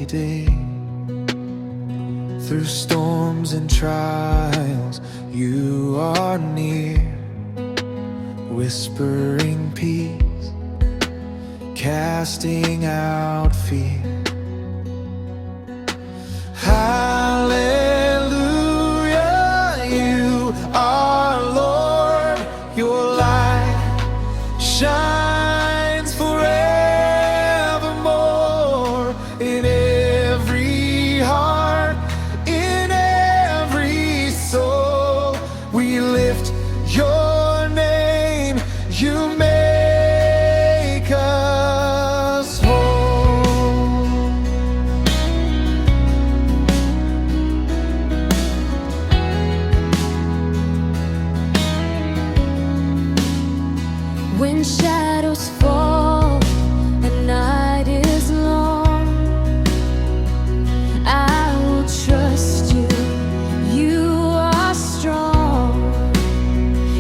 day. Through storms and trials, you are near, whispering peace, casting out fear. Hallelujah, you are Lord, your light shines forevermore in every heart, in every soul. We lift your name, you make us whole. When shadows fall and night is long, I will trust you, you are strong.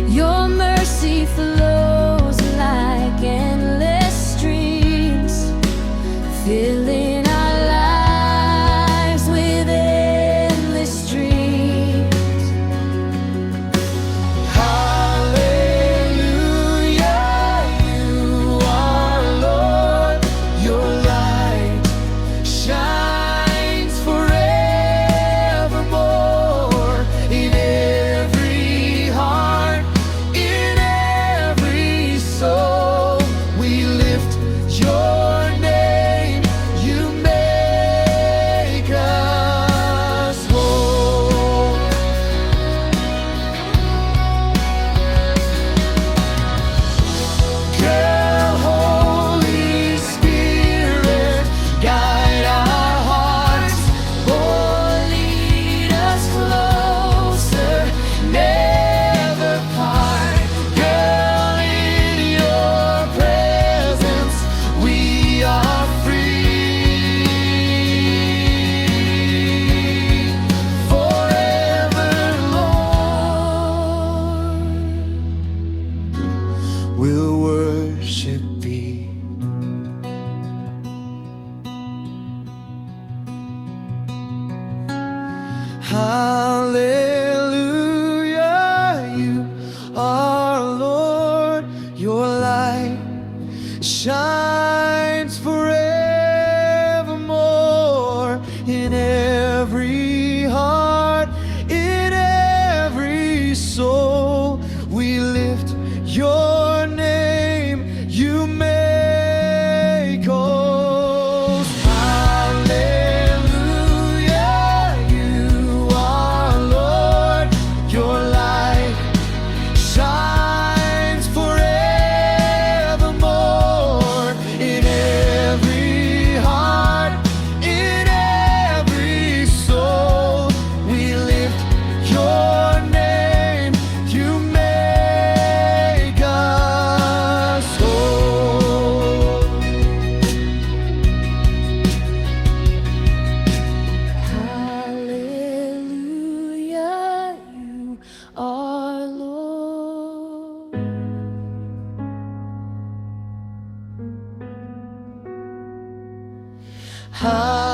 Your mercy flows like endless streams, filling our lives with endless dreams. Hallelujah, you are Lord, your light shines forevermore in every heart, in every soul. We lift your name, you make us whole. Girl, Holy Spirit, guide our hearts, oh, lead us closer, never part. Girl, in your presence we are free forever, Lord. We'll worship thee. Hallelujah, you are Lord, your light shines forevermore in every heart, in every soul. We lift your name, you make us. Hallelujah, you are Lord, your light shines forevermore in every heart, in every soul. We lift your name, you make us whole. Hallelujah, you are Lord. Hallelujah.